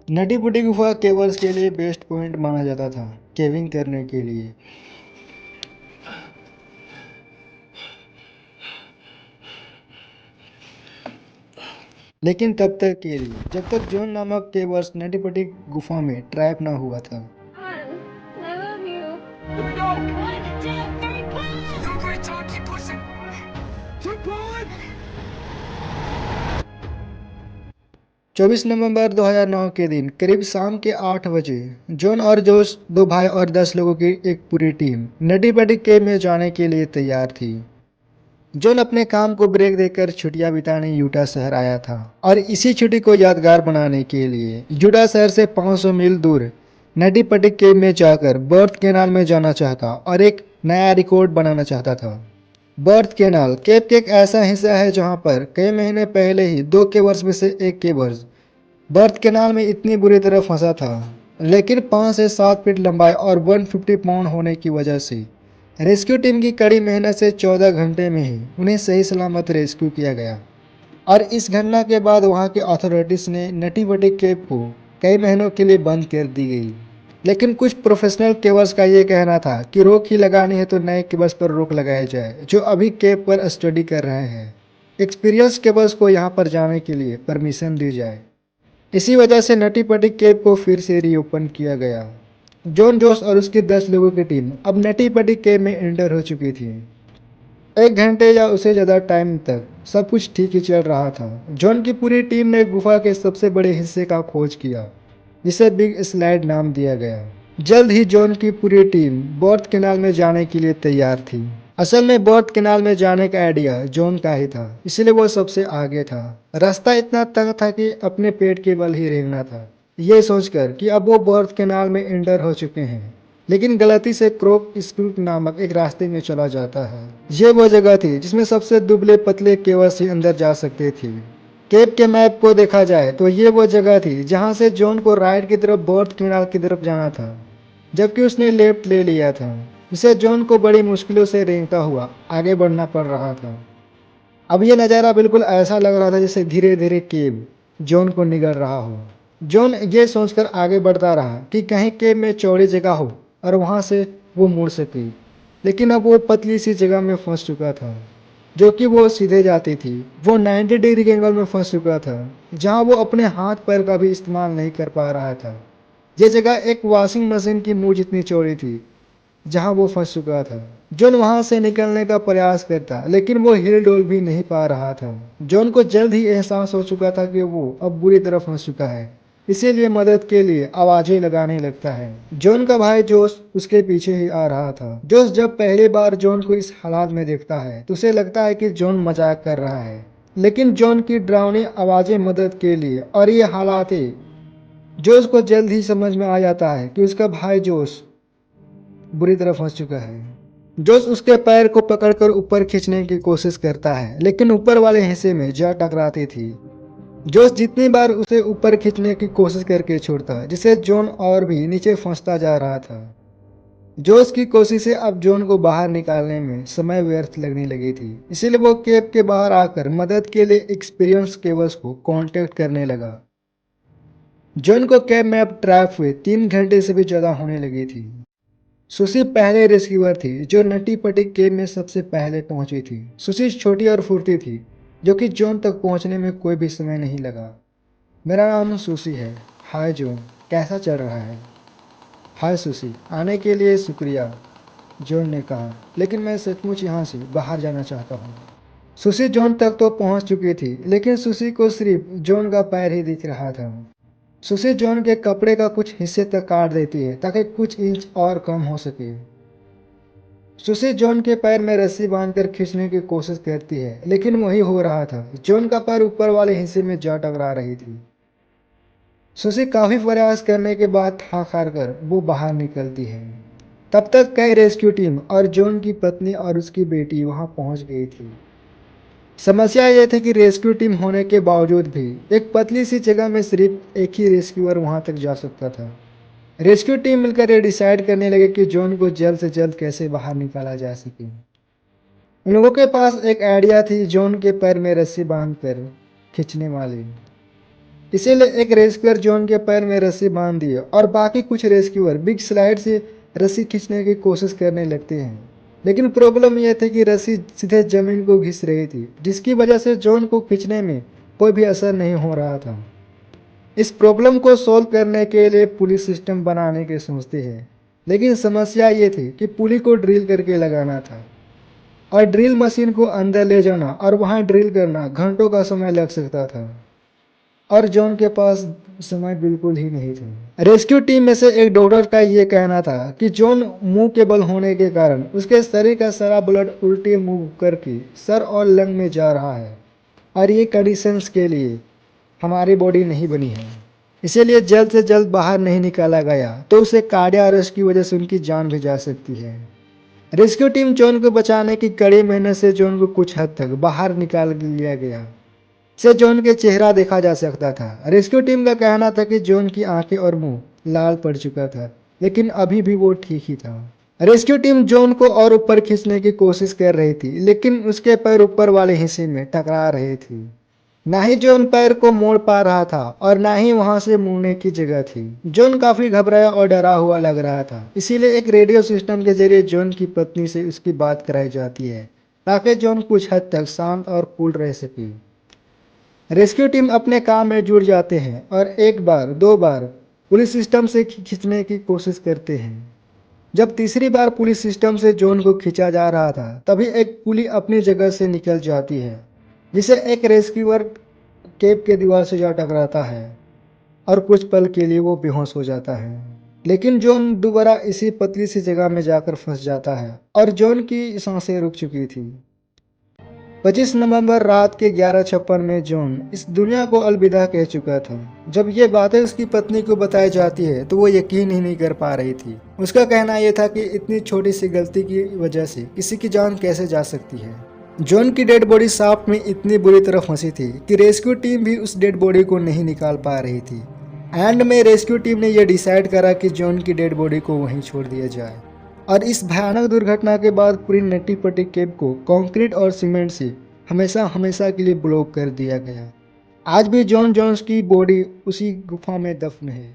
नटी पुटी गुफा केवर्स के लिए बेस्ट पॉइंट माना जाता था केविंग करने के लिए। लेकिन तब तक के लिए जब तक जॉन नामक केवर्स नटी पुटी गुफा में ट्रैप ना हुआ था। I love you. Go! 1, 2, 3, pull! Doing great, Tom. Keep pushing. Keep pulling! 24 नवंबर 2009 के दिन करीब शाम के 8 बजे जॉन और जोश, दो भाई और 10 लोगों की एक पूरी टीम नटी पुटी केव में जाने के लिए तैयार थी। जॉन अपने काम को ब्रेक देकर छुट्टियां बिताने यूटा शहर आया था और इसी छुट्टी को यादगार बनाने के लिए यूटा शहर से 500 मील दूर नटी पुटी केव में जाकर बर्थ कैनाल में जाना चाहता और एक नया रिकॉर्ड बनाना चाहता था। बर्थ कैनाल केव के एक ऐसा हिस्सा है जहां पर कई महीने पहले ही दो केवर्स में से एक केवर्स बर्थ कैनाल में इतनी बुरी तरह फंसा था, लेकिन 5 से 7 फीट लंबाई और 150 पाउंड होने की वजह से रेस्क्यू टीम की कड़ी मेहनत से 14 घंटे में ही उन्हें सही सलामत रेस्क्यू किया गया। और इस घटना के बाद वहां के अथॉरिटीज ने नटी बटी केव को कई महीनों के लिए बंद कर दी गई। लेकिन कुछ प्रोफेशनल केवर्स का ये कहना था कि रोक ही लगानी है तो नए केवर्स पर रोक लगाई जाए जो अभी केव पर स्टडी कर रहे हैं। एक्सपीरियंस केवर्स को यहाँ पर जाने के लिए परमिशन दी जाए। इसी वजह से नटी पटी केव को फिर से रीओपन किया गया। जॉन जोस और उसके 10 लोगों की टीम अब नटी पटी केव में एंटर हो चुकी थी। 1 घंटे या उससे ज़्यादा टाइम तक सब कुछ ठीक ही चल रहा था। जॉन की पूरी टीम ने गुफा के सबसे बड़े हिस्से का खोज किया जिसे बिग स्लाइड नाम दिया गया। जल्द ही जॉन की पूरी टीम बर्थ कैनाल में जाने के लिए तैयार थी। असल में बर्थ कैनाल में जाने का आइडिया जॉन का ही था, इसलिए वो सबसे आगे था। रास्ता इतना तंग था कि अपने पेट के बल ही रेंगना था, ये सोचकर कि अब वो बर्थ कैनाल में एंटर हो चुके हैं। लेकिन गलती से क्रोक स्क्रूट नामक एक रास्ते में चला जाता है। ये वो जगह थी जिसमें सबसे दुबले पतले केवस ही अंदर जा सकते थे। केप के मैप को देखा जाए तो ये वो जगह थी जहां से जॉन को राइट की तरफ बर्थ कैनाल की तरफ जाना था, जबकि उसने लेफ्ट ले लिया था। इसे जॉन को बड़ी मुश्किलों से रेंगता हुआ आगे बढ़ना पड़ रहा था। अब यह नज़ारा बिल्कुल ऐसा लग रहा था जैसे धीरे धीरे केव जॉन को निगल रहा हो। जॉन ये सोचकर आगे बढ़ता रहा कि कहीं केव में चौड़ी जगह हो और वहां से वो मुड़ सके। लेकिन अब वो पतली सी जगह में फंस चुका था जो कि वो सीधे जाती थी। वो 90 डिग्री के एंगल में फंस चुका था जहां वो अपने हाथ पैर का भी इस्तेमाल नहीं कर पा रहा था। ये जगह एक वॉशिंग मशीन की मुंह जितनी चौड़ी थी जहां वो फंस चुका था। जॉन वहां से निकलने का प्रयास करता लेकिन वो हिल डोल भी नहीं पा रहा था। जॉन को जल्द ही एहसास हो चुका था कि वो अब बुरी तरह फंस चुका है, इसीलिए मदद के लिए आवाजें लगाने लगता है। जॉन का भाई जोश उसके पीछे ही आ रहा था। जोश जब पहली बार जॉन को इस हालात में देखता है तो उसे लगता है कि जॉन मजाक कर रहा है, लेकिन जॉन की डरावनी आवाजें मदद के लिए और ये हालात जोश को जल्द ही समझ में आ जाता है कि उसका भाई जोश बुरी तरह फंस चुका है। जोश उसके पैर को पकड़कर ऊपर खींचने की कोशिश करता है लेकिन ऊपर वाले हिस्से में जा टकराती थी। जोश जितनी बार उसे ऊपर खींचने की कोशिश करके छोड़ता जिससे जॉन और भी नीचे फंसता जा रहा था। जोश की कोशिशें अब जॉन को बाहर निकालने में समय व्यर्थ लगने लगी थी, इसीलिए वो केव के बाहर आकर मदद के लिए एक्सपीरियंस केबल्स को कांटेक्ट करने लगा। जॉन को केव में अब ट्रैप हुए 3 घंटे से भी ज्यादा होने लगी थी। सुशी पहले रेस्क्यूअर थी जो नटी पटी केव में सबसे पहले पहुंची थी। सुशी छोटी और फुर्ती थी जो कि जॉन तक पहुंचने में कोई भी समय नहीं लगा। मेरा नाम सुशी है। हाय जॉन, कैसा चल रहा है? हाय सुशी, आने के लिए शुक्रिया, जॉन ने कहा, लेकिन मैं सचमुच यहाँ से बाहर जाना चाहता हूँ। सुशी जॉन तक तो पहुंच चुकी थी लेकिन सुशी को सिर्फ जॉन का पैर ही दिख रहा था। सुशी जॉन के कपड़े का कुछ हिस्से तक काट देती है ताकि कुछ इंच और कम हो सके। सुशी जॉन के पैर में रस्सी बांधकर खींचने की कोशिश करती है लेकिन वही हो रहा था, जॉन का पैर ऊपर वाले हिस्से में जा टकरा रही थी। सुशी काफी प्रयास करने के बाद थक हार कर वो बाहर निकलती है। तब तक कई रेस्क्यू टीम और जॉन की पत्नी और उसकी बेटी वहां पहुंच गई थी। समस्या ये थी कि रेस्क्यू टीम होने के बावजूद भी एक पतली सी जगह में सिर्फ एक ही रेस्क्यूअर वहां तक जा सकता था। रेस्क्यू टीम मिलकर ये डिसाइड करने लगे कि जॉन को जल्द से जल्द कैसे बाहर निकाला जा सके। उन लोगों के पास एक आइडिया थी, जॉन के पैर में रस्सी बांधकर खींचने वाली। इसीलिए एक रेस्क्यूअर जॉन के पैर में रस्सी बांध दी और बाकी कुछ रेस्क्यूअर बिग स्लाइड से रस्सी खींचने की कोशिश करने लगते हैं। लेकिन प्रॉब्लम यह थी कि रस्सी सीधे जमीन को घिस रही थी, जिसकी वजह से जॉन को खींचने में कोई भी असर नहीं हो रहा था। इस प्रॉब्लम को सॉल्व करने के लिए पुलिस सिस्टम बनाने की सोचते हैं, लेकिन समस्या ये थी कि पुली को ड्रिल करके लगाना था और ड्रिल मशीन को अंदर ले जाना और वहां ड्रिल करना घंटों का समय लग सकता था और जॉन के पास समय बिल्कुल ही नहीं था। रेस्क्यू टीम में से एक डॉक्टर का ये कहना था कि जॉन मुंह के बल होने के कारण उसके शरीर का सारा ब्लड उल्टी मूव करके सर और लंग में जा रहा है और ये कंडीशंस के लिए हमारी बॉडी नहीं बनी है, इसीलिए जल्द से जल्द बाहर नहीं निकाला गया तो उसे कार्डियक अरेस्ट की वजह से उनकी जान भी जा सकती है। रेस्क्यू टीम जॉन को बचाने की कड़ी मेहनत से जॉन को कुछ हद तक बाहर निकाल लिया गया। से जॉन के चेहरा देखा जा सकता था। रेस्क्यू टीम का कहना था कि जॉन की आंखें और मुंह लाल पड़ चुका था, लेकिन अभी भी वो ठीक ही था। रेस्क्यू टीम जॉन को और ऊपर खींचने की कोशिश कर रही थी, लेकिन उसके पैर ऊपर वाले हिस्से में टकरा रहे थे। ना ही जॉन पैर को मोड़ पा रहा था और ना ही वहां से मुड़ने की जगह थी। जॉन काफी घबराया और डरा हुआ लग रहा था, इसीलिए एक रेडियो सिस्टम के जरिए जॉन की पत्नी से उसकी बात कराई जाती है ताकि जॉन कुछ हद तक शांत और कूल रह सके। रेस्क्यू टीम अपने काम में जुट जाते हैं और एक बार दो बार पुलिस सिस्टम से खींचने की कोशिश करते हैं। जब तीसरी बार पुलिस सिस्टम से जॉन को खींचा जा रहा था, तभी एक पुली अपनी जगह से निकल जाती है, जिसे एक रेस्क्यूअर केब के दीवार से जा टकराता है और कुछ पल के लिए वो बेहोश हो जाता है। लेकिन जॉन दोबारा इसी पतली सी जगह में जाकर फंस जाता है और जॉन की सांसें रुक चुकी थी। 25 नवंबर रात के 11:56 में जॉन इस दुनिया को अलविदा कह चुका था। जब ये बातें उसकी पत्नी को बताई जाती है तो वो यकीन ही नहीं कर पा रही थी। उसका कहना यह था कि इतनी छोटी सी गलती की वजह से किसी की जान कैसे जा सकती है। जॉन की डेड बॉडी शाफ्ट में इतनी बुरी तरह फंसी थी कि रेस्क्यू टीम भी उस डेड बॉडी को नहीं निकाल पा रही थी। एंड में रेस्क्यू टीम ने यह डिसाइड करा कि जॉन की डेड बॉडी को वहीं छोड़ दिया जाए और इस भयानक दुर्घटना के बाद पूरी नट्टी पट्टी केब को कंक्रीट और सीमेंट से हमेशा हमेशा के लिए ब्लॉक कर दिया गया। आज भी जॉन जोन्स की बॉडी उसी गुफा में दफन है।